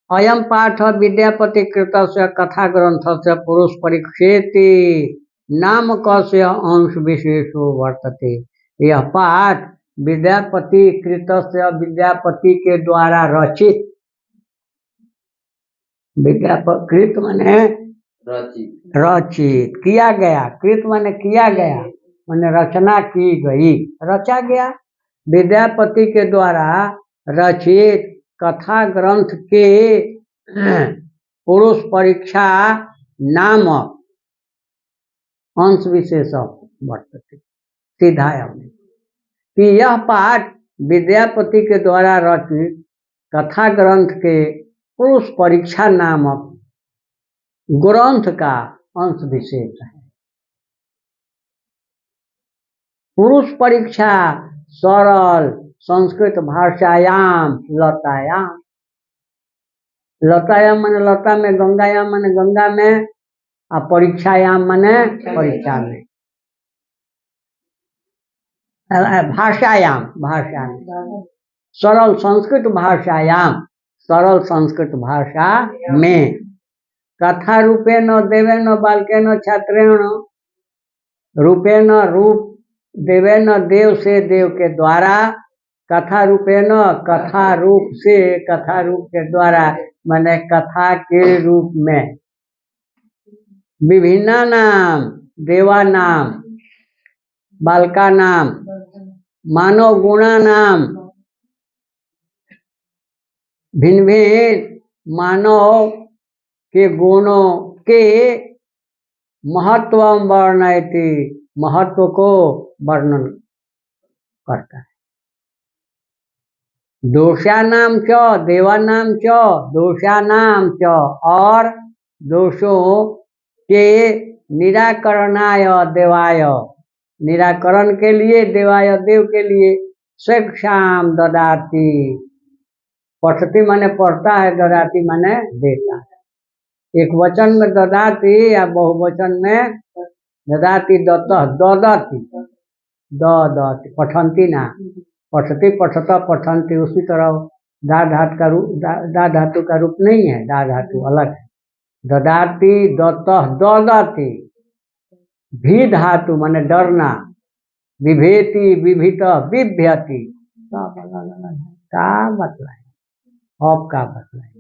अयम पाठ विद्यापति कृतस्य कथा ग्रंथस्य पुरुष परीक्षेति नाम कस्य अंश विशेषो वर्तते। यह पाठ विद्यापति कृतस्य विद्यापति के द्वारा रचित, कृत माने रचित किया गया, कृत माने किया गया माने रचना की गई, रचा गया, विद्यापति के द्वारा रचित कथा ग्रंथ के पुरुष परीक्षा नामक अंश विशेष वर्तते। सीधा कि यह पाठ विद्यापति के द्वारा रचित कथा ग्रंथ के पुरुष परीक्षा नामक ग्रंथ का अंश विशेष है। पुरुष परीक्षा सरल संस्कृत भाषायाम लतायाम, लतायाम माने लता में, गंगायाम माने गंगा में, और परीक्षायाम माने परीक्षा में, भाषायाम भाषा में, सरल संस्कृत भाषायाम सरल संस्कृत भाषा में, कथा रूपेण देवेन बालकेन छात्रेण, रूपेण रूप देवेन देव से देव के द्वारा, कथा रूपेण कथा रूप से कथा रूप के द्वारा माने कथा के रूप में, विभिन्ना नाम देवा नाम, बालका नाम, मानव गुणा नाम, भिन्न भिन्न मानव के गुणों के महत्व वर्णयति, महत्व को वर्णन करता है। दोषानाम च देवानाम च, दोषानाम च और दोषों के निराकरणाय देवाय, निराकरण के लिए देवाय देव के लिए, शिक्षाम ददाति, पठती माने पढ़ता है, ददाति माने देता है। एक वचन में ददाति या बहुवचन में ददाति, दत्तः ददति, ददति, पठंती ना, पठती पठता पठंती, उसी तरह दा धातु का रूप, दा धातु का रूप नहीं है, दा धातु अलग है। ददाति दत्तः ददति, भी धातु माने डरना, विभेति विभित बिभ्यति, सब अलग अलग है, का मतलब है, अब का मतलब है।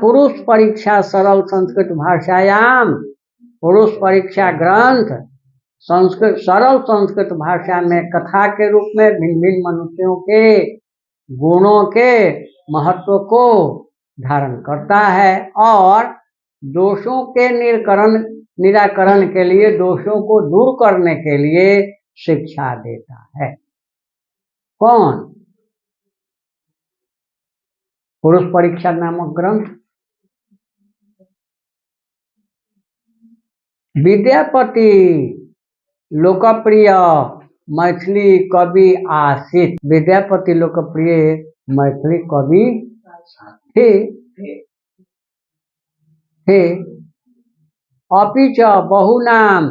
पुरुष परीक्षा सरल संस्कृत भाषायाम, पुरुष परीक्षा ग्रंथ संस्कृत सरल संस्कृत भाषा में कथा के रूप में भिन्न भिन्न मनुष्यों के गुणों के महत्व को धारण करता है और दोषों के निराकरण के लिए, दोषों को दूर करने के लिए शिक्षा देता है। कौन? पुरुष परीक्षा नामक ग्रंथ। विद्यापति लोकप्रिय मैथिली कवि आसित, विद्यापति लोकप्रिय मैथिली कवि थे। अपिच बहुनाम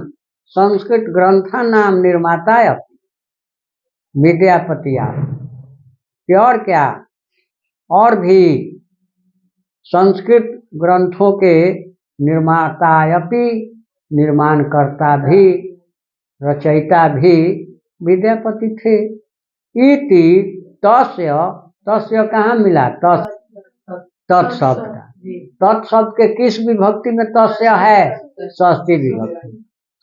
संस्कृत ग्रंथा नाम निर्माता विद्यापति और क्या, और भी संस्कृत ग्रंथों के निर्मातायपि, निर्माणकर्ता भी, रचयिता भी विद्यापति थे। इति तस्य, तस्य कहाँ मिला, तत्शब्द का, तत्शब्द के किस विभक्ति में तस्य है, षष्ठी विभक्ति।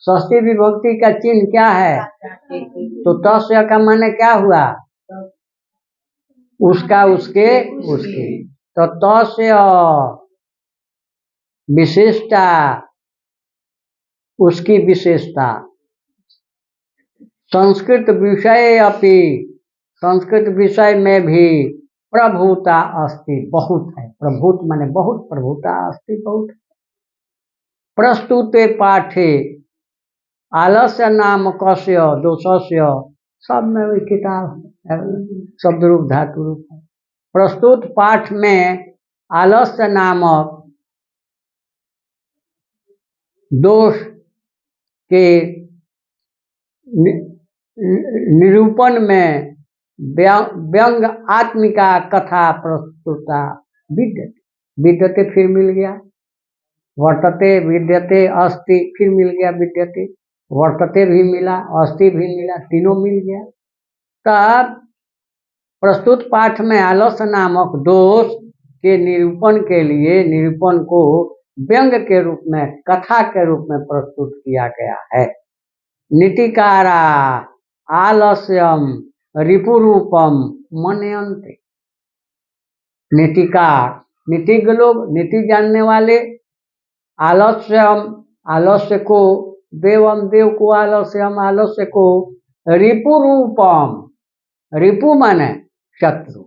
षष्ठी विभक्ति का चिन्ह क्या है, तो तस्य का माने क्या हुआ, उसका, उसके, उसके, तो तस्य विशेषता, उसकी विशेषता। संस्कृत विषय अपि, संस्कृत विषय में भी प्रभुता अस्ति, बहुत है, प्रभुत माने बहुत, प्रभुता अस्ति बहुत। प्रस्तुते पाठे आलस्य नाम कस्य दोषस्य, सब में वही किताब शब्द रूप धातु रूप है। प्रस्तुत पाठ में आलस्य नामक दोष के निरूपण में व्यंग आत्मिका कथा प्रस्तुता विद्यते। विद्यते फिर मिल गया, वर्तते विद्यते अस्ति फिर मिल गया विद्यते, वर्तते भी मिला, अस्ति भी मिला, तीनों मिल गया। तब प्रस्तुत पाठ में आलस्य नामक दोष के निरूपण के लिए निरूपण को व्यंग के रूप में, कथा के रूप में प्रस्तुत किया गया है। नीतिकारा आलस्यम रिपुरूपम मनयन्ते। नीतिकार, नीतिज्ञ लोग, नीति जानने वाले, आलस्यम, आलस्य को, देवम, देव को आलस्यम, आलस्य को, रिपुरूपम, रिपु माने शत्रु,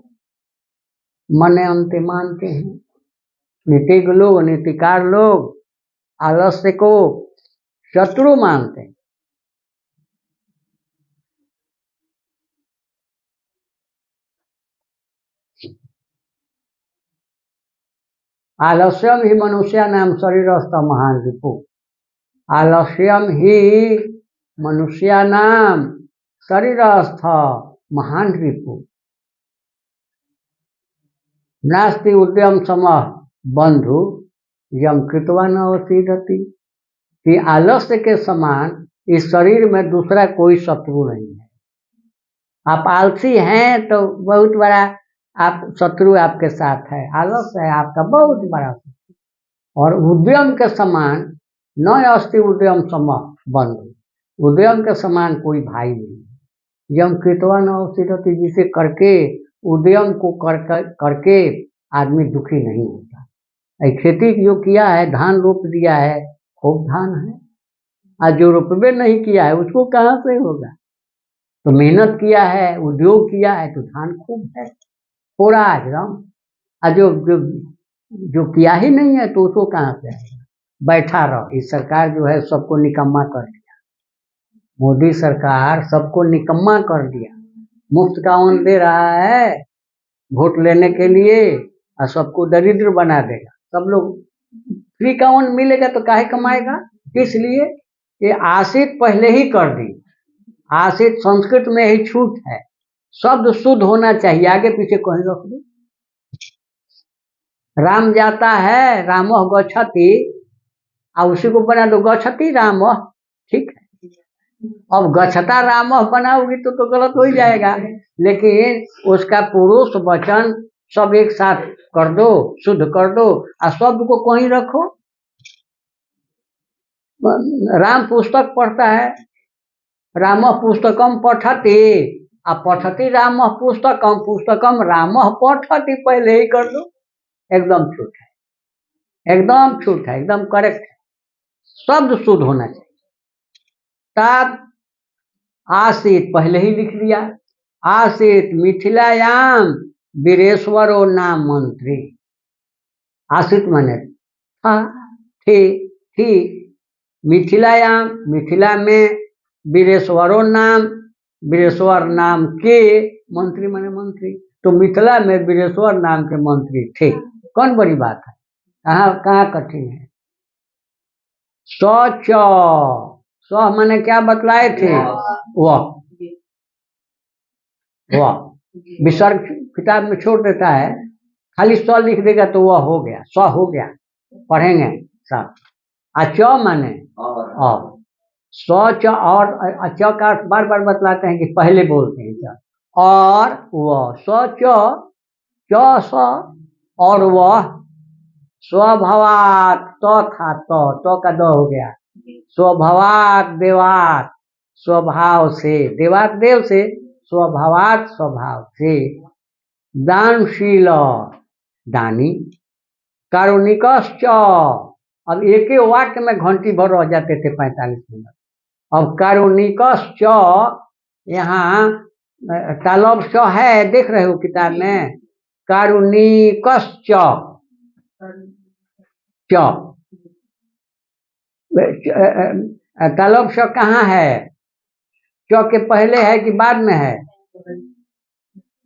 मनयन्ते मानते हैं। नीतिज्ञ लोग, नीतिकार लोग आलस्य को शत्रु मानते हैं। आलस्यम ही मनुष्य नाम शरीरस्थ महान रिपु। आलस्यम ही मनुष्य नाम शरीरस्थ महान रिपु। नास्ति उद्यम समः बंधु यम कृतवा न अवसीदति। कि आलस्य के समान इस शरीर में दूसरा कोई शत्रु नहीं है। आप आलसी हैं तो बहुत बड़ा आप शत्रु आपके साथ है, आलस्य है आपका बहुत बड़ा शत्रु। और उद्यम के समान न अस्ति उद्यम समः बंधु, उद्यम के समान कोई भाई नहीं। यम कृतवा न अवसीदति, जिसे करके उद्यम को करके आदमी दुखी नहीं होता। खेती जो किया है, धान रोप दिया है, खूब धान है, आज जो रोपवे नहीं किया है उसको कहाँ से होगा। तो मेहनत किया है, उद्योग किया है तो धान खूब है, पूरा एकदम। आज जो किया ही नहीं है तो उसको कहाँ से आएगा। बैठा रहो। इस सरकार जो है सबको निकम्मा कर दिया, मोदी सरकार सबको निकम्मा कर दिया। मुफ्त का अन्न दे रहा है वोट लेने के लिए और सबको दरिद्र बना देगा। सब लोग फ्री का अन्न मिलेगा तो काहे कमाएगा। इसलिए ये आशित पहले ही कर दी। आशित संस्कृत में ही छूट है, शब्द शुद्ध होना चाहिए, आगे पीछे कहीं रख दो। राम जाता है, रामो गच्छति, और उसी को बना दो गच्छति रामो, ठीक है। अब गच्छता रामो बनाओगी तो गलत हो ही जाएगा। लेकिन उसका पुरुष वचन सब एक साथ कर दो, शुद्ध कर दो, और शब्द को कहीं रखो। राम पुस्तक पढ़ता है, राम पुस्तकम पठति, अब पठति राम पुस्तकम, पुस्तकम राम पठति पहले ही कर दो। एकदम छूट है, एकदम छूट है, एकदम करेक्ट है। शब्द शुद्ध होना चाहिए। तब आसित पहले ही लिख दिया। आसित मिथिलायाम वीरेश्वरो नाम मंत्री। आसित माने था, थी। मिथिलायाम, मिथिला में वीरेश्वरो नाम, वीरेश्वर नाम के मंत्री माने मंत्री। तो मिथिला में वीरेश्वर नाम के मंत्री थे। कौन बड़ी बात है, कहाँ कठिन है। सच, स्व माने क्या बतलाए थे, वह विसर्ग किताब में छोड़ देता है, खाली स्व लिख देगा तो वह हो गया, स्व हो गया, पढ़ेंगे सब। अच माने और, स्वच और अच का बार बार बतलाते हैं कि पहले बोलते हैं और वह, स्वच च स और वह, स्वभावात तो था, तो का दो हो गया, स्वभावात देवात, स्वभाव से, देवात देव से, स्वभावात स्वभाव से, दानशील दानी, कारुणिकश्च। अब एक ही वाक्य में घंटी भर रह जाते थे 45 मिनट। अब कारुणिकश्च, यहाँ तालब च है, देख रहे हो किताब में, कारुणिकश्च तालब च कहाँ है, च के पहले है कि बाद में है,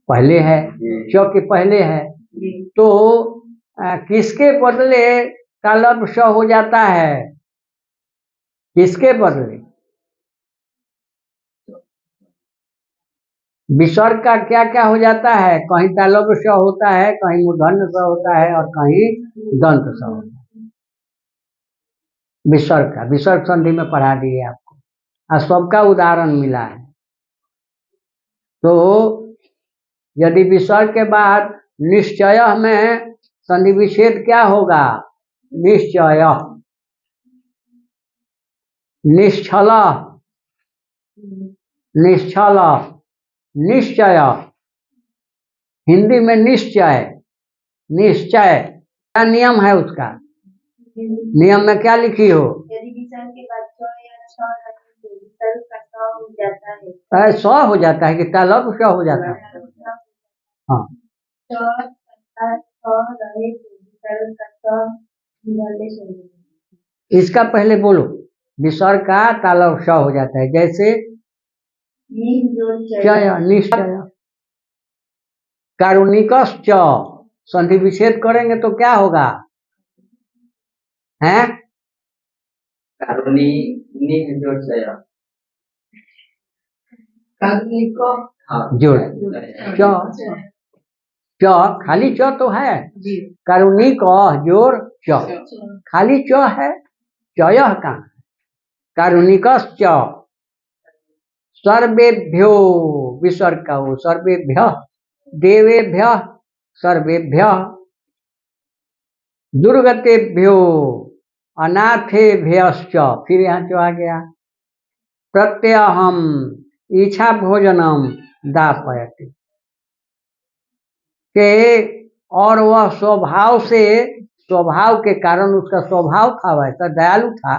पहले है, च के पहले है। तो किसके बदले तालब श हो जाता है, किसके बदले, विसर्ग का क्या क्या हो जाता है, कहीं तालव्य स होता है, कहीं मूर्धन्य स होता है और कहीं दंत स होता है। विसर्ग का, विसर्ग संधि में पढ़ा दिए आपको, और सबका उदाहरण मिला है। तो यदि विसर्ग के बाद निश्चय में संधि विच्छेद क्या होगा, निश्चय, निश्चल, निश्चल, निश्चय, हिंदी में निश्चय, निश्चय क्या नियम है उसका, नियम में क्या लिखी हो, यदि विसर्ग के बाद च या छ रखें तो विसर्ग का स हो जाता है, स हो जाता है कि तालब स हो जाता है। हाँ, च तथा छ रहे तो विसर्ग का स निर्देश हो जाता है। इसका पहले बोलो, विसर्ग का तालब स हो जाता है, जैसे निश्चय, निश्चय, कारुणिकश्च, संधि विच्छेद करेंगे तो क्या होगा, हैं, जोड़ च, खाली च तो है, कारुणिक जोड़ च, खाली च है, चय कहाँ, कारुणिकश्च, सर्वेभ्यो, विसर्ग का हो, सर्वेभ्य, देवेभ्य, सर्वेभ्य, दुर्गतेभ्यो, अनाथेभ्यश्च, फिर यहाँ जो आ गया, प्रत्यहम, इच्छा भोजनम दापयति, के और वह स्वभाव से, स्वभाव के कारण, उसका स्वभाव था वैसा, दयालु था,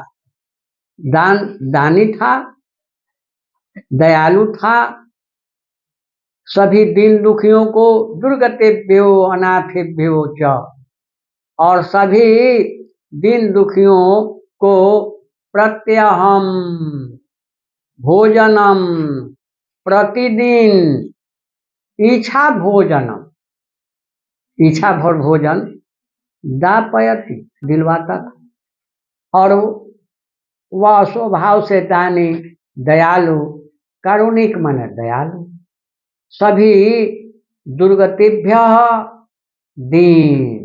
दानी था, दयालु था, सभी दीन दुखियों को, दुर्गतेभ्यो अनाथेभ्यो च, और सभी दीन दुखियों को प्रत्यहम भोजनम, प्रतिदिन, इच्छा भोजनम, इच्छा भर भोजन, दापयति, दिलवाता था, और वह स्वभाव से दानी, दयालु, कारुणिक माने दयालु, सभी दुर्गतिभ्य दीन,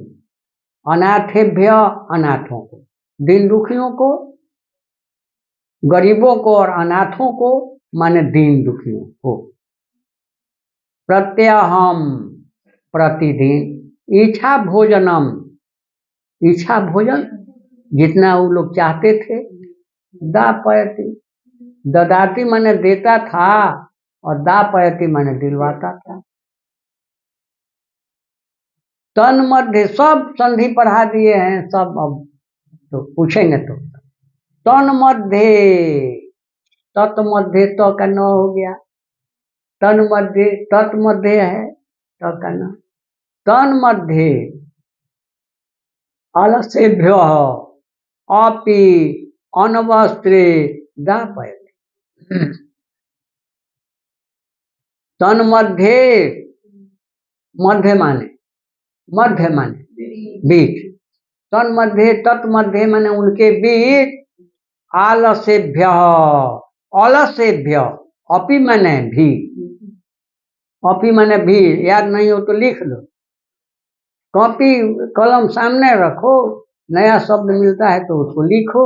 अनाथेभ्य अनाथों को, दीन दुखियों को, गरीबों को और अनाथों को माने दीन दुखियों को, प्रत्यहम, प्रतिदिन, इच्छा भोजनम, इच्छा भोजन जितना वो लोग चाहते थे, दापयति, ददाती माने देता था, और दापयति माने दिलवाता था। तन मध्य सब संधि पढ़ा दिए हैं सब, अब तो पूछेंगे तो, तन मध्य, तत् मध्य तो का न हो गया, तन मध्य, तत् मध्य है तो का न, तन मध्य अलसेभ्य अपि अनवस्त्रे दापयति, तन मध्य, मध्य माने, मध्य माने बीच, तन मध्य, तत् मध्य माने उनके बीच, आलसेभ्य, अलसेभ्य, अपि माने भी, अपि माने भी, याद नहीं हो तो लिख लो, कॉपी कलम सामने रखो, नया शब्द मिलता है तो उसको लिखो,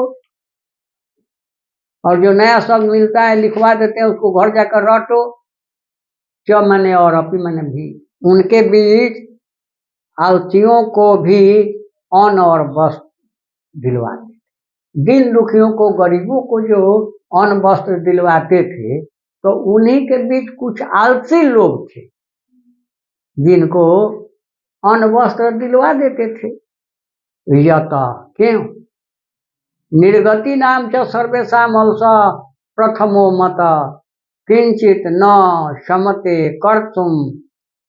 और जो नया शब्द मिलता है लिखवा देते हैं उसको घर जाकर रटो, च माने और, अपि माने भी, उनके बीच आलसियों को भी अन्न और वस्त्र दिलवाते, दीन दुखियों को, गरीबों को जो अन्न वस्त्र दिलवाते थे, तो उन्हीं के बीच कुछ आलसी लोग थे जिनको अन्न वस्त्र दिलवा देते थे। यत, क्यों, निर्गति नाम च सर्वेषाम अलस प्रथमो मत, किंचित न शमते कर्तुम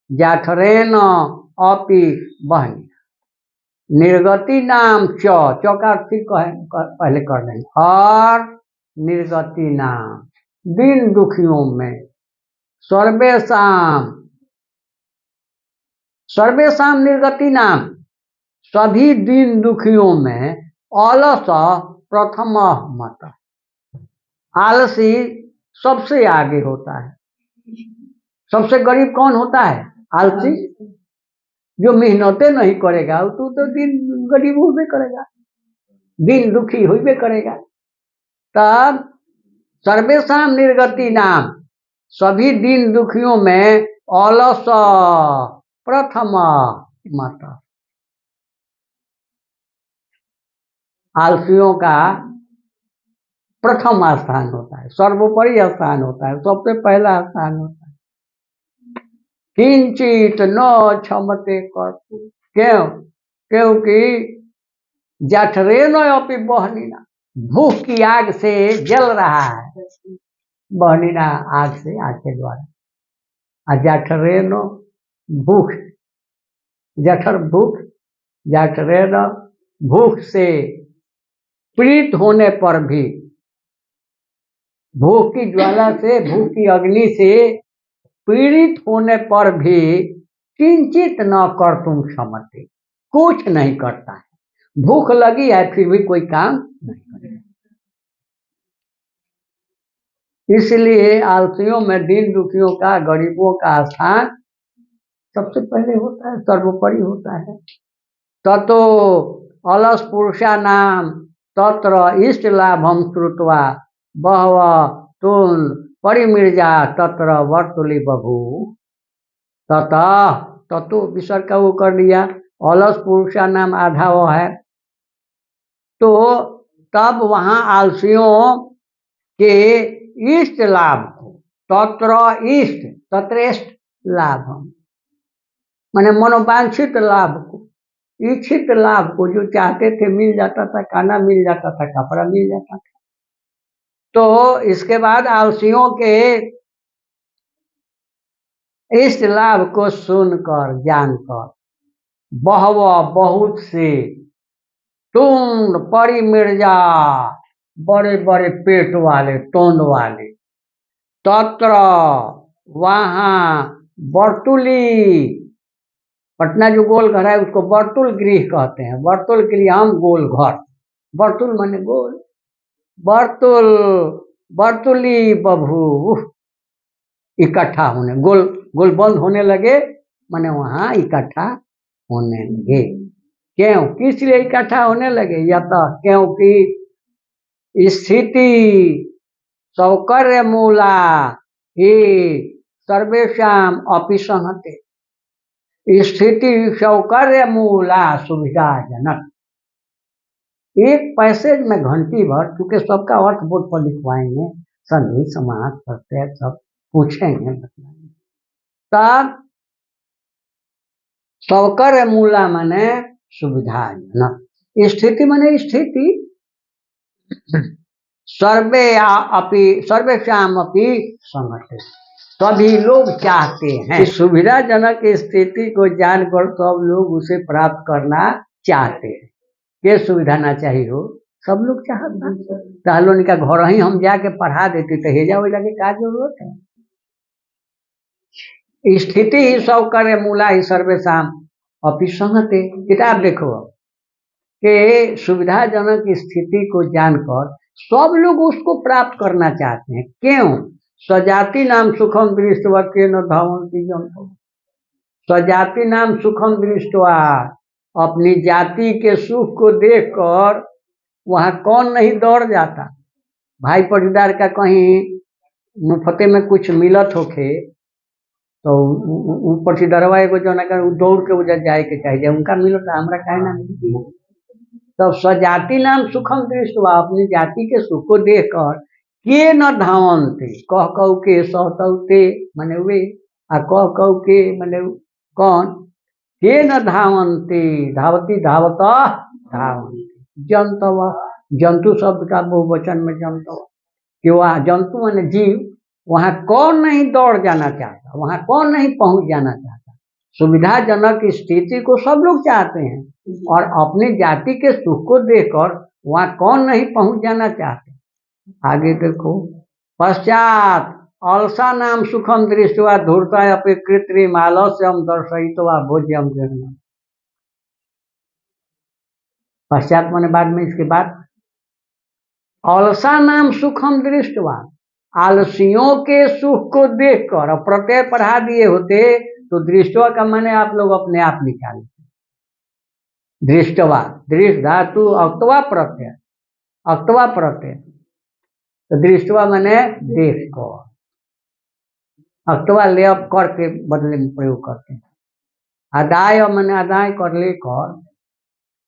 जाठरेन अपि बहनी, निर्गति नाम च, का ठीक पहले कर देंगे, और निर्गति नाम, दीन दुखियों में, सर्वेषाम, सर्वेषाम निर्गति नाम, सभी दीन दुखियों में, अलस प्रथम मत, आलसी सबसे आगे होता है, सबसे गरीब कौन होता है? आलसी। जो मेहनतें नहीं करेगा तो दिन गरीब होबे करेगा, दिन दुखी होबे करेगा। तब सर्वेशाम निर्गति नाम, सभी दिन दुखियों में अलस प्रथम माता, आलसियों का प्रथम स्थान होता है, सर्वोपरि स्थान होता है, सबसे पहला स्थान होता है। किंचित न क्षमते कर्तु, क्यों? क्योंकि जठरे न अपि बहनीना, भूख की आग से जल रहा है, बहनीना आग से, आग के द्वारा। जठरे न भूख, जठर भूख, जठरे न भूख से पीड़ित होने पर भी, भूख की ज्वाला से, भूख की अग्नि से पीड़ित होने पर भी किंचित न कर तुम क्षमते, कुछ नहीं करता है। भूख लगी है फिर भी कोई काम नहीं करेगा। इसलिए आलसियों में, दीन दुखियों का, गरीबों का स्थान सबसे पहले होता है, सर्वोपरि होता है। ततो अलस पुरुषा नाम तत्र इष्ट लाभम श्रुत्वा बहव तुन परिमिर्जा तत्र वर्तुली बभू। ततः, ततो विसर्ग का वो कर दिया, अलस पुरुषा नाम आधा वो है, तो तब वहां आलसियों के इष्ट लाभ को, तत्र इष्ट, तत्रेष्ट लाभम माने मनोवांछित लाभ को, इच्छित लाभ को, जो चाहते थे मिल जाता था, खाना मिल जाता था, कपड़ा मिल जाता था। तो इसके बाद आलसियों के इष्ट लाभ को सुनकर, जानकर, बहव बहुत से, तुंड परिमिर्जा बड़े बड़े पेट वाले, तोंद वाले, तत्र वहां वर्तुली, पटना जो गोल घर है उसको वर्तुल गृह कहते हैं, वर्तुल गृह हम गोल घर, वर्तुल माने गोल, वर्तुल, वर्तुली बभू इकट्ठा होने, गोल गोल बंद होने लगे, माने वहां इकट्ठा होने लगे। क्यों? किस लिए इकट्ठा होने लगे? यतः, क्योंकि स्थिति सौकर्य मूला ही सर्वेशाम अपि संहते, स्थिति सौकर्य मूला सुविधाजनक। एक पैसेज में घंटी भर, क्योंकि सबका अर्थ बोर्ड पर लिखवाएंगे, संधि समास प्रत्यय सब पूछेंगे, बताएंगे। तब सौकर्य मूला माने सुविधाजनक, स्थिति माने स्थिति, सर्वे अपि सर्वेशाम अपि संगठित, सभी लोग चाहते हैं, सुविधाजनक स्थिति को जानकर सब लोग उसे प्राप्त करना चाहते हैं। ये सुविधा ना चाहिए हो, सब लोग चाहता। कहलो का घर ही हम जाके पढ़ा देते तो हेजा वेजा के का जरूरत है। स्थिति ही सौकर्य मूला ही सर्वेशाम अपि संगते। किताब देखो कि सुविधाजनक स्थिति को जानकर सब लोग उसको प्राप्त करना चाहते हैं। क्यों? स्वजाति नाम सुखम दृष्टवा के न धावंती जंतु, स्वजाति नाम सुखम दृष्टवा, अपनी जाति के सुख को देखकर वहां कौन नहीं दौड़ जाता। भाई पटीदार का कहीं मुफ्ते में कुछ मिलत होके तो पटीदारवा एगो जो ना दौड़ के उधर जाए के चाहिए, उनका मिलत हमरा काहे ना मिली। तो स्वजाति नाम सुखम दृष्टवा, अपनी जाति के सुख को देखकर के न धावंते, कह कह के सहतौते मने वे, आ कह कह के मने कौन, के न धावंते, धावती धावता धावंते, जंतव, जंतु शब्द का बहुवचन में जंतव, कि वह जंतु माने जीव, वहां कौन नहीं दौड़ जाना चाहता, वहां कौन नहीं पहुंच जाना चाहता। सुविधाजनक स्थिति को सब लोग चाहते हैं, और अपनी जाति के सुख को देखकर वहां कौन नहीं पहुंच जाना चाहते। आगे देखो, पश्चात अलसा नाम सुखम दृष्टवा धूर्ता अपि कृत्रिम आलस्यम दर्शयित्वा भोज्यम ग्रहण। पश्चात माने बाद में, इसके बाद अलसा नाम सुखम दृष्टवा, आलसियों के सुख को देखकर और प्रत्यय पढ़ा दिए होते तो दृष्टवा का माने आप लोग अपने आप निकाल। दृष्टवा, दृष्ट धातु अक्तवा प्रत्यय, अक्तवा प्रत्यय, तो दृष्टवा माने देख कर, अक्तवा ले कर के बदले में प्रयोग करते हैं। आदाय माने आदाय कर ले कर,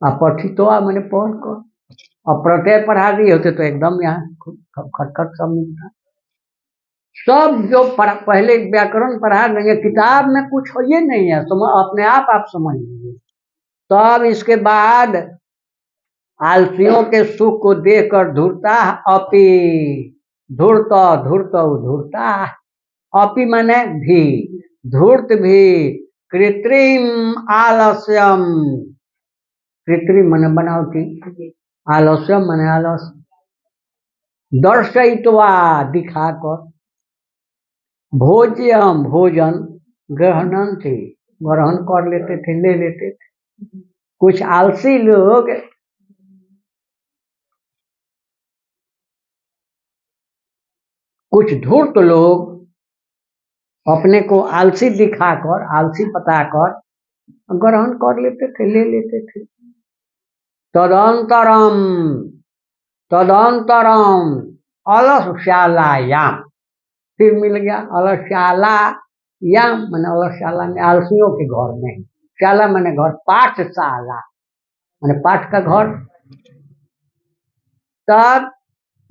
और पठितवा माने पढ़ कर, और प्रत्यय पढ़ा दिए होते तो एकदम यहाँ खटखट सब मिलता। सब जो पहले व्याकरण पढ़ा देंगे, किताब में कुछ हो ये नहीं है, अपने आप समझ लीजिए। तब इसके बाद आलसियों के सुख को देखकर धूर्ता अपि, धूर्त धूर्त धूर्ता, अपि माने भी, धूर्त भी, कृत्रिम आलस्यम, कृत्रिम माने बनावटी, आलस्यम माने आलस, दर्शयित्वा दिखाकर, भोज्यम भोजन, ग्रहणन थे ग्रहण कर लेते थे, ले लेते थे। कुछ आलसी लोग कुछ धूर्त लोग अपने को आलसी दिखाकर, आलसी बताकर ग्रहण कर लेते थे, ले लेते थे। तदंतरम, तदंतरम अलसशालायाम, फिर मिल गया अलसशाला, याम मैंने अलसशाला में आलसियों के घर में, शाला मैंने घर, पाठशाला मैंने पाठ का घर। तब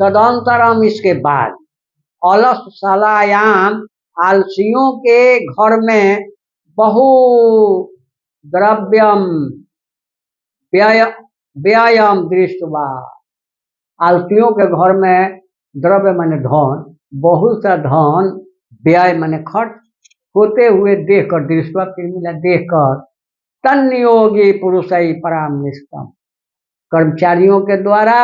तदंतरम इसके बाद अलसशालायाम आलसियों के घर में बहु द्रव्यम व्यायाम दृष्टवा, आलसियों के घर में द्रव्य माने धन, बहुत सा धन व्यय माने खर्च होते हुए देखकर, दृष्टवा फिर मिला देखकर, तन्नियोगी पुरुषई परामृष्टम, कर्मचारियों के द्वारा,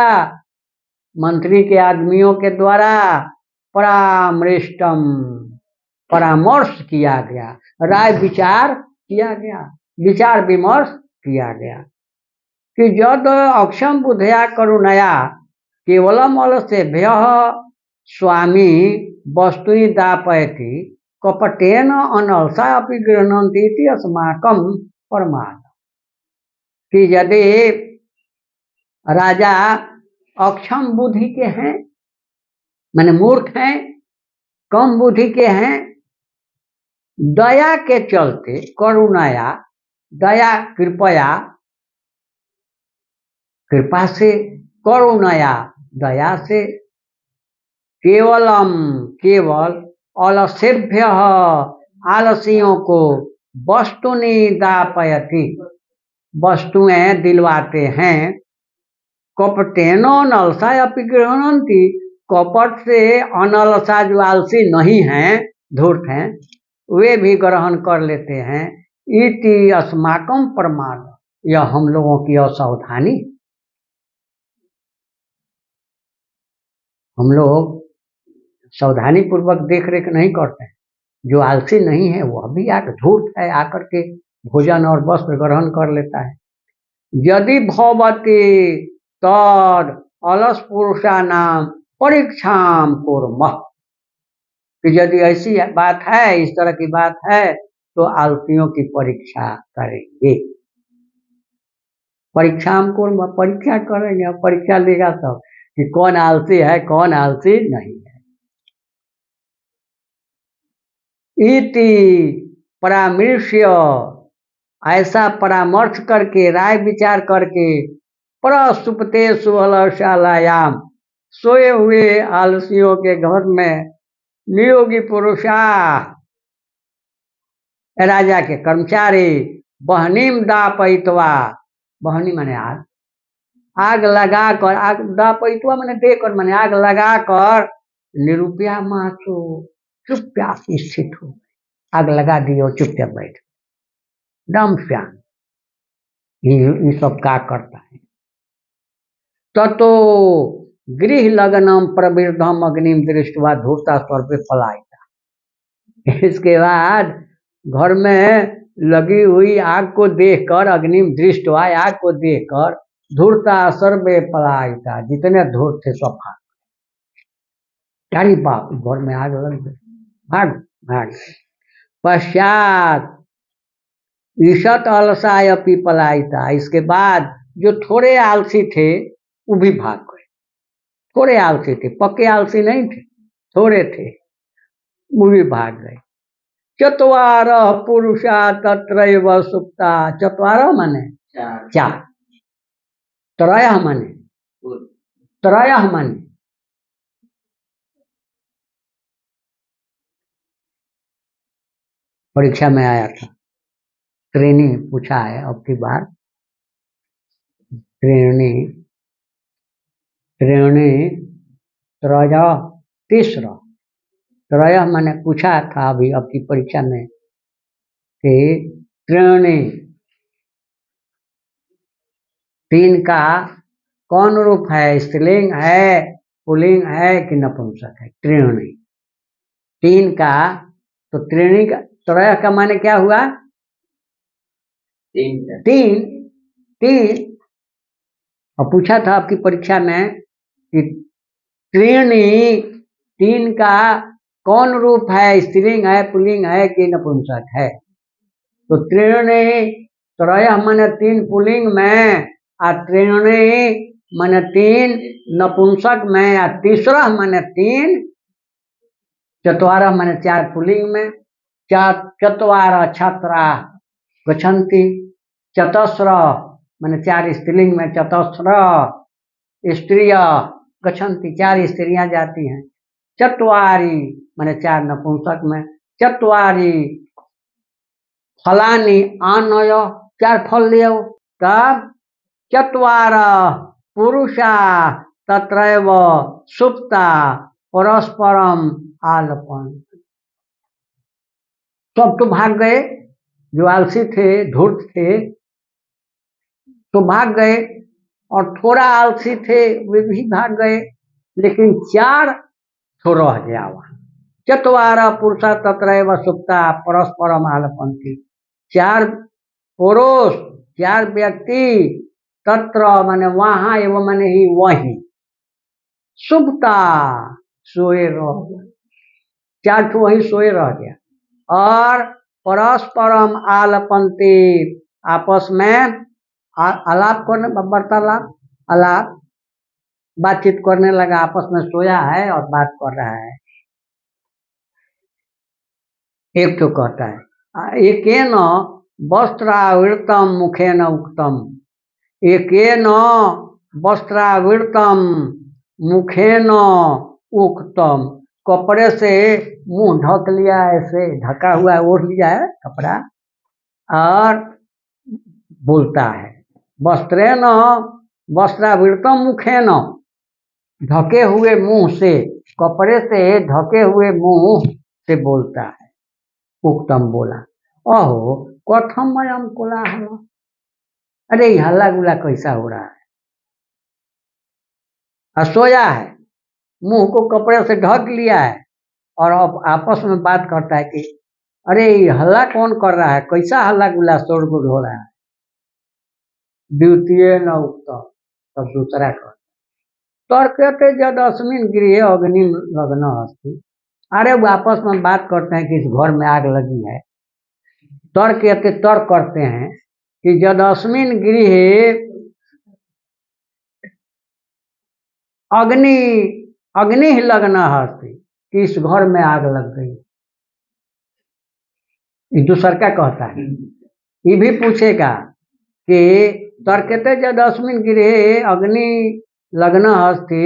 मंत्री के आदमियों के द्वारा परामृष्टम परामर्श किया गया, राय विचार किया गया, विचार विमर्श किया गया कि जद अक्षम बुद्धया करुणया केवलम अलसेभ्य स्वामी वस्तुनि दापयति कपटेन अनलसा अपि गृह्णन्ति इति अस्माकं प्रमाण, कि यदि राजा अक्षम बुद्धि के हैं, माने मूर्ख हैं, कम बुद्धि के हैं, दया के चलते, करुणाया दया, कृपया, कृपा से, करुणाया दया से, केवलम केवल, अलसेभ्य आलसियों को, वस्तुनि दापयति वस्तुएं दिलवाते हैं, कपटेनो नलसा अपि गृह्णन्ति कपट से अनलसा जो आलसी नहीं हैं, धूर्त हैं, वे भी ग्रहण कर लेते हैं। इति अस्माकम प्रमाण, यह हम लोगों की असावधानी, हम लोग सावधानी पूर्वक देख रेख नहीं करते हैं। जो आलसी नहीं है वह भी आकर धूर्त है, आकर के भोजन और वस्त्र ग्रहण कर लेता है। यदि भवति तद अलस पुरुषा नाम परीक्षाम कुर्मः, कि यदि ऐसी बात है, इस तरह की बात है, तो आलसियों की परीक्षा करेंगे। परीक्षाम कुर्मः, परीक्षा करेंगे, परीक्षा लेगा तब कि कौन आलसी है, कौन आलसी नहीं है। इति परामर्श्य, ऐसा परामर्श करके, राय विचार करके, प्रसुप्तेषु अलसशालायाम, सोए हुए आलसियों के घर में, नियोगी पुरुषा राजा के कर्मचारी, बहनीम दापयित्वा, बहनी माने आग, आग लगाकर, आग दापयित्वा माने देकर, माने आग लगाकर, निरूपया माचो, चुपचाप स्थित हो, आग लगा दी और चुपचाप बैठ, दम श्याम, ये सब क्या करता है। ततो गृह लगनम प्रवृद्धम अग्निम दृष्टवा धूर्ता स्वर पे पलायता, इसके बाद घर में लगी हुई आग को देखकर, अग्निम दृष्टवा, आग को देखकर, धूर्ता सर्वे पलायता, जितने धूर्त थे सब भाग। अरे बाप, घर में आग लग गई, भाग भाग। पश्चात ईशत अलसाय पीपलायिता, इसके बाद जो थोड़े आलसी थे वो भी भाग गए। थोड़े आलसी थे, पक्के आलसी नहीं थे, थोड़े थे, वो भी भाग गए। चत्वारः पुरुषा तत्रैव सुप्ता, चत्वारः माने चार, त्रयः माने त्रयः माने परीक्षा में आया था, त्रीणी पूछा है अब की बार, त्रीणी त्रीणी त्रय तीसरा, त्रय मैंने पूछा था अभी अब की परीक्षा में कि त्रीणी, तीन का कौन रूप है, स्त्रीलिंग है, पुल्लिंग है कि नपुंसक है। त्रीणी, तीन का, तो त्रीणी का, त्रय का माने क्या हुआ, तीन तीन। और पूछा था आपकी परीक्षा में कि त्रीणी, तीन का कौन रूप है, स्त्रीलिंग है, पुल्लिंग है कि नपुंसक है। तो त्रीणी त्रय माने तीन पुल्लिंग में, और त्रीणी माने तीन नपुंसक में, और तीसरा माने तीन, चत्वारः माने चार पुल्लिंग में, चत्वारः छात्रा गच्छन्ति, चतस्र माने चार स्त्रीलिंग में, चतस्र स्त्रिय गच्छन्ति, चार स्त्रियां जाती हैं, चत्वारी माने चार नपुंसक में, चत्वारी फलानी आनय, चार फल ले आओ, तब चत्वारः पुरुषा तत्रैव सुप्ता परस्परम आलपन। सब तो भाग गए, जो आलसी थे, धूर्त थे, तो भाग गए, और थोड़ा आलसी थे वे भी भाग गए, लेकिन चार तो रह गया वहां। चत्वारः पुरुषा तत्रैव सुप्ता परस्परम आलपन्ति, चार पुरुष, चार व्यक्ति, तत्र माने वहां, एवं माने ही वही, सुप्ता सोए रह गया, चार तो वही सोए रह गया, और परस्परम आलपन्ति, आपस में आलाप करने, वार्तालाप, आलाप बातचीत करने लगा, आपस में सोया है और बात कर रहा है। एक तो कहता है एकेन वस्त्रावृतम मुखेन उक्तम, एकेन वस्त्रावृतम मुखेन उक्तम, कपड़े से मुंह ढक लिया, ऐसे ढका हुआ ओढ़ लिया है कपड़ा, और बोलता है। वस्त्रेन वस्त्रावृतम मुखेन, ढके हुए मुंह से, कपड़े से ढके हुए मुंह से बोलता है। उक्तम बोला, अहो कथम मयम कोलाहल, अरे हल्ला गुला कैसा हो रहा है, सोया है, मुंह को कपड़े से ढक लिया है, और अब आपस में बात करता है कि अरे हल्ला कौन कर रहा है, कैसा हल्ला गुला शोरगुल हो रहा है। द्वितीय न उत्तम, तब दूसरा कर तर्कते जद अस्मिन गृहे अग्नि लग्न अस्ति, अरे वो आपस में बात करते हैं कि इस घर में आग लगी है। तर्क करते हैं कि जद अस्मिन गृहे अग्नि लग्न अस्ति, कि इस घर में आग लग गई। दूसर का कहता है, ये भी पूछेगा कि तर्कते जद अस्मिन गृहे अग्नि लग्न अस्ति,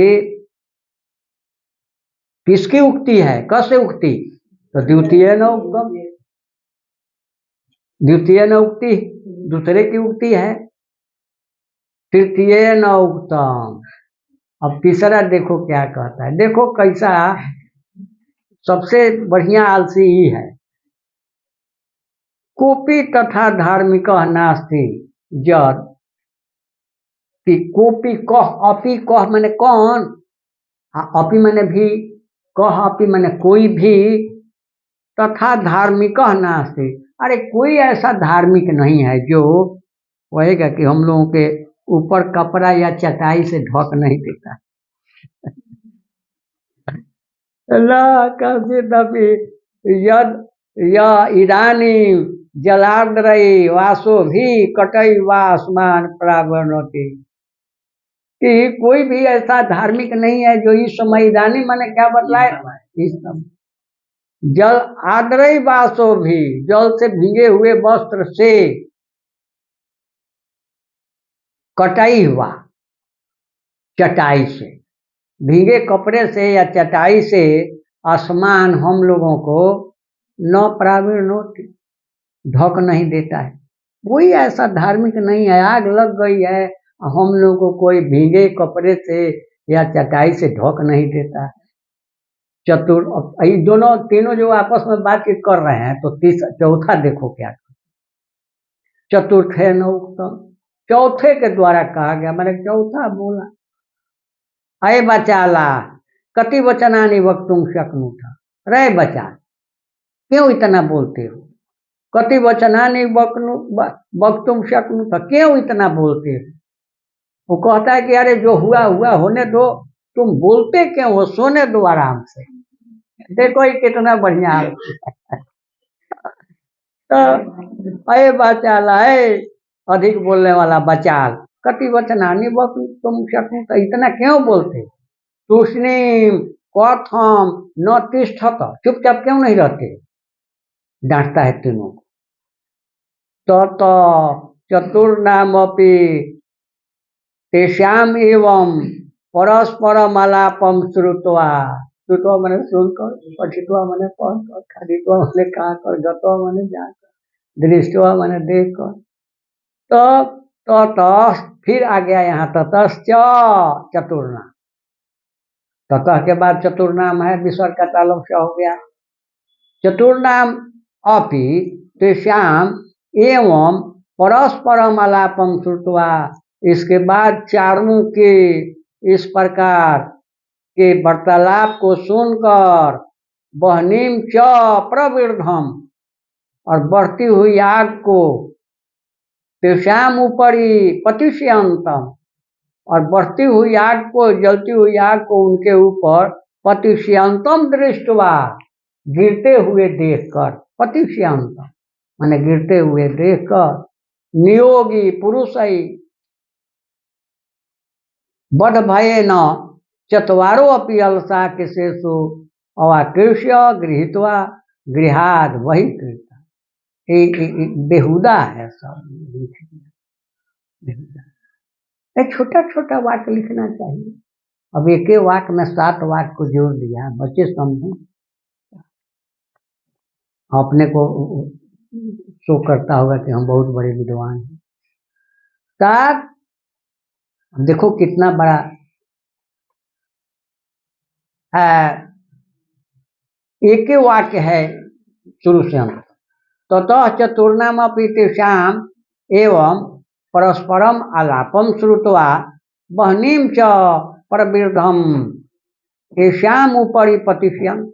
किसकी उक्ति है, कैसे उक्ति, तो द्वितीय न उक्तम, द्वितीय न उक्ति दूसरे की उक्ति है, तृतीय न उक्तम। अब तीसरा देखो क्या कहता है, देखो कैसा सबसे बढ़िया आलसी ही है। कोपी तथा धार्मिक नास्ति जद, कि कोपी कह, अपी कह मैंने कौन, अपी मैंने भी, कह अपी मैंने कोई भी, तथा धार्मिक नास्ति, अरे कोई ऐसा धार्मिक नहीं है जो कहेगा कि हम लोगों के ऊपर कपड़ा या चटाई से ढक नहीं देता। न कसिदपि यद य इदानीं जलार्द्रयी वासो भी कटई वासमान प्रावणोति। कि कोई भी ऐसा धार्मिक नहीं है जो इस समय इदानी मैंने क्या बतलाए, इस समय जल आद्रई वासो भी, जल से भीगे हुए वस्त्र से कटाई हुआ, चटाई से, भीगे कपड़े से या चटाई से आसमान हम लोगों को न प्रावीण ढक नहीं देता है। कोई ऐसा धार्मिक नहीं है, आग लग गई है हम लोग को कोई भीगे कपड़े से या चटाई से ढक नहीं देता है। ये दोनों तीनों जो आपस में बातचीत कर रहे हैं, तो चौथा देखो क्या, चतुर्थे न उत्तम, चौथे के द्वारा कहा गया, मैंने चौथा बोला, अय बचाला कति वचनानि वक्तुम शक्नुता। रे बचा, क्यों इतना बोलते हो, कति वचनानि वक्तुम शक्नुता, क्यों इतना बोलते हो। वो कहता है कि अरे जो हुआ हुआ होने दो, तुम बोलते क्यों हो, सोने दो आराम से। देखो ये कितना बढ़िया है। तो अय बचाला है, अधिक बोलने वाला बचाल, कति वचनानि वक्तुम शक्नुता, इतना क्यों बोलते, तूष्णीम कथम न तिष्ठत, चुपचाप क्यों नहीं रहते, डांटता है तीनों को। तो चतुर्नामपि तेषाम एवं परस्परम आलापम श्रुत्वा, श्रुत्वा मैंने सुनकर, पठित्वा मैंने पढ़कर, खादित्वा मैंने खाकर, गत्वा मैंने जाकर, दृष्टवा मैंने देखकर, तो फिर आ गया यहाँ ततश्च चतुर्नाम। ततः के बाद चतुर्नाम है, विसर्ग का तालुक से हो गया। चतुर्नाम अपि तेषाम एवं परस्परम आलापम श्रुत्वा, इसके बाद चारों के इस प्रकार के वार्तालाप को सुनकर, बहनीम च प्रवृद्धम, और बढ़ती हुई आग को, तेषाम ऊपरी पतिष्यंतम, और बढ़ती हुई आग को, जलती हुई आग को उनके ऊपर, पतिष्यंतम दृष्टवा, गिरते हुए देखकर, पतिष्यंतम माने गिरते हुए देखकर, नियोगी पुरुषई बध भये न चतवारो अपि अलसा के शेषु अवाकृष्य गृहीत्वा गृहाद वही कृता। बेहुदा है सब, बेहुदा। छोटा छोटा वाक्य लिखना चाहिए, अब एक वाक्य में 7 वाक्य को जोड़ दिया, बच्चे समझे, अपने को शो करता होगा कि हम बहुत बड़े विद्वान हैं। 7, देखो कितना बड़ा एक वाक्य है शुरू से अंत। ततः चतुर्नाम अपि तेषाम एवं परस्परम आलापम श्रुत्वा बहनीम च प्रवृद्धम तेषाम ऊपरी पतिष्यंत।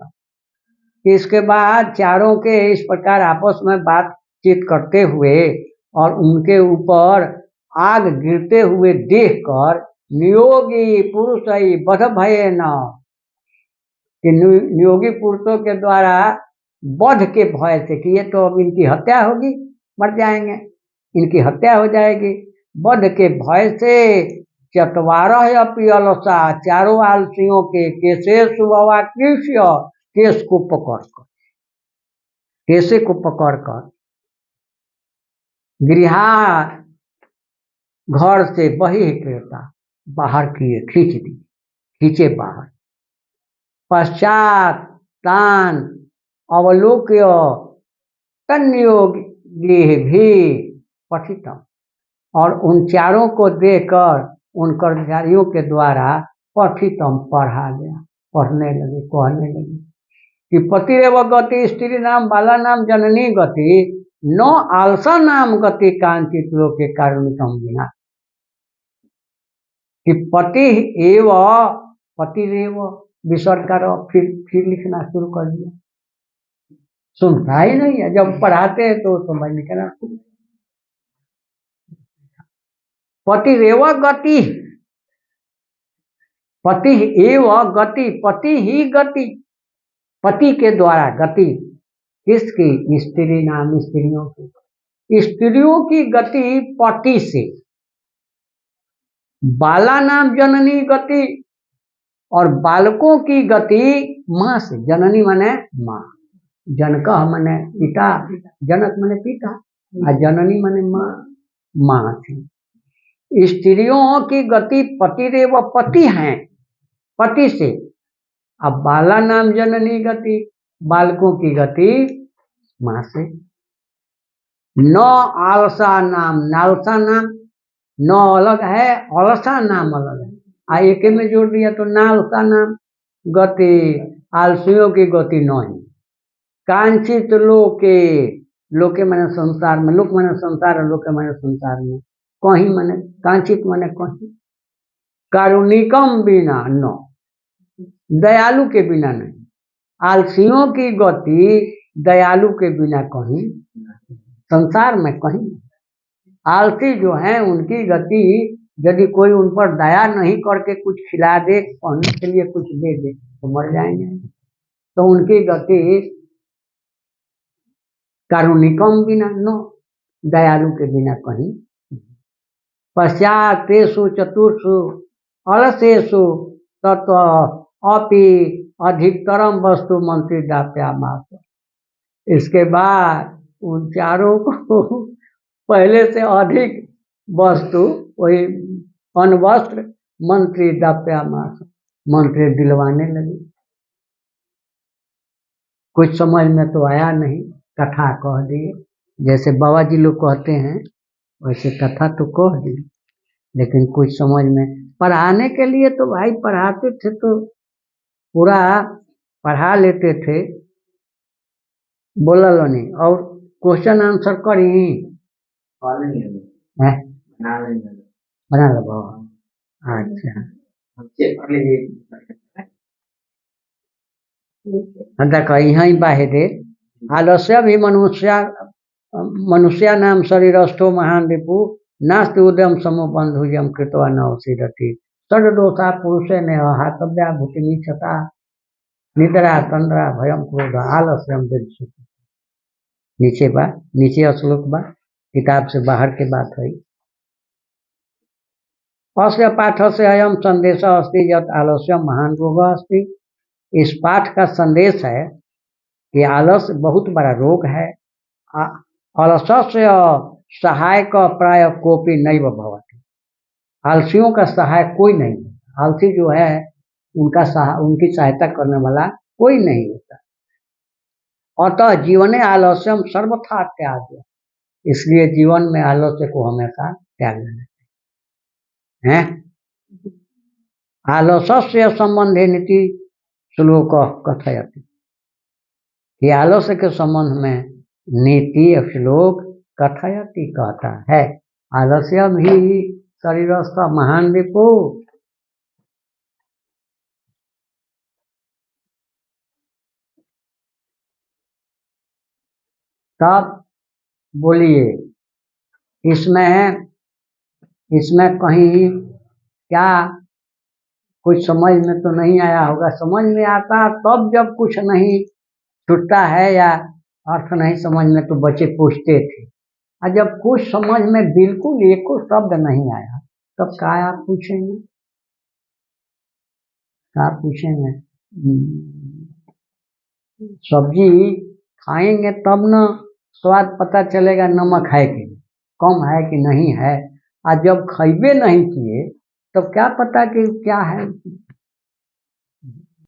इसके बाद चारों के इस प्रकार आपस में बातचीत करते हुए और उनके ऊपर आग गिरते हुए देखकर, नियोगी पुरुषई बध भये न, कि नियोगी पुरुषों के द्वारा वध के भय से, कि ये तो अब इनकी हत्या होगी, मर जाएंगे, इनकी हत्या हो जाएगी, वध के भय से चतवारह अपि अलसा, चारों आलसियों के केशेष कृष्य, केश को पकड़कर, केशे को पकड़कर, गृहा घर से बही कृता, बाहर किए, खींच दिए, खींचे बाहर। पश्चात तान अवलोक्य तन्योगी भी पठितम, और उन चारों को देखकर उन कर्मचारियों के द्वारा पठितम पढ़ा गया, पढ़ने लगे, कहने लगे कि पतिरेव गति स्त्री नाम बाला नाम जननी गति न आलसा नाम गति कांचित लोके कारुणिकम बिना, कि पति एव, पतिरेव विसर्ग का फिर लिखना शुरू कर दिया, सुनता ही नहीं है, जब पढ़ाते हैं तो समझ निकलना। पतिरेव गति, पति एव गति, पति ही गति, पति के द्वारा गति, किसकी? स्त्री नाम स्त्रियों की। स्त्रियों की गति पति से। बाला नाम जननी गति, और बालकों की गति माँ से। जननी माने माँ, जनक माने पिता, जनक माने पिता, और जननी माने माँ, माँ थी। स्त्रियों की गति पतिदेव, पति हैं, पति से। अब बाला नाम जननी गति, बालकों की गति माँ से। न आलसा नाम, नालसा नाम, न अलग है, अलसा नाम अलग है, एक में जोड़ दिया तो नालसा नाम गति। आलसियों की गति नहीं। कांचित लोके, लोके माने संसार में, लोक माने संसार, और लोके माने संसार में, कहीं माने कांचित माने कहीं। कारुणिकम बिना न, दयालु के बिना नहीं। आलसियों की गति दयालु के बिना कहीं, संसार में कहीं। आलसी जो है उनकी गति, यदि कोई उन पर दया नहीं करके कुछ खिला दे, पहनने के लिए कुछ दे दे, तो मर जाएंगे। तो उनकी गति कारुणिकम बिना न, दयालु के बिना कहीं। पश्चातेषु चतुर्षु अलसेषु तत्व अपि अधिकतरम वस्तु मंत्री दाप्यामास। इसके बाद उन चारों को पहले से अधिक वस्तु, वही अनवस्त्र, मंत्री दाप्यामास, मंत्री दिलवाने लगे। कुछ समझ में तो आया नहीं, कथा कह दिए, जैसे बाबा जी लोग कहते हैं वैसे कथा तो कह दी, लेकिन कुछ समझ में। पढ़ाने के लिए तो भाई पढ़ाते थे तो पूरा पढ़ा लेते थे, बोला लो नहीं। और क्वेश्चन आंसर करी है, बना लो बाबा। अच्छा देखो यहाँ बाहेरे आलस्य भी मनुष्या नाम शरीरस्थो महान रिपु नास्ति उद्यम समो बंधुजम कृतवा नवसिरति षड दोषा पुरुषे ने हातव्या भूतिमी छता निद्रा तंद्रा भयम क्रोध आलस्यम विदुषु। नीचे बा, नीचे श्लोक बा, किताब से बाहर के बात है। अस्य पाठ से अयम संदेश अस्ति यत् आलस्यम महान रोग अस्ति। इस पाठ का संदेश है कि आलस्य बहुत बड़ा रोग है। आलस्य सहायक प्राय कोपी नैव भवति। आलसियों का सहायक कोई नहीं। आलसी जो है उनकी सहायता करने वाला कोई नहीं होता। अतः जीवने आलस्यम सर्वथा त्याग, इसलिए जीवन में आलस्य को हमेशा त्याग लेना है। आलस्य संबंधे नीति श्लोक कथयति, कि आलस्य के संबंध में नीति श्लोक कथयति कहता है। आलस्य भी शरीरस्थ महान रिपु। तब बोलिए इसमें कहीं क्या कुछ समझ में तो नहीं आया होगा। समझ में आता तब जब कुछ नहीं छूटता है या अर्थ नहीं समझ में तो बच्चे पूछते थे, और जब कुछ समझ में बिल्कुल एको शब्द नहीं आया तब क्या आप पूछेंगे, क्या पूछेंगे। सब्जी खाएंगे तब न स्वाद पता चलेगा, नमक है कि कम है कि नहीं है। और जब खइबे नहीं किए तब क्या पता कि क्या है।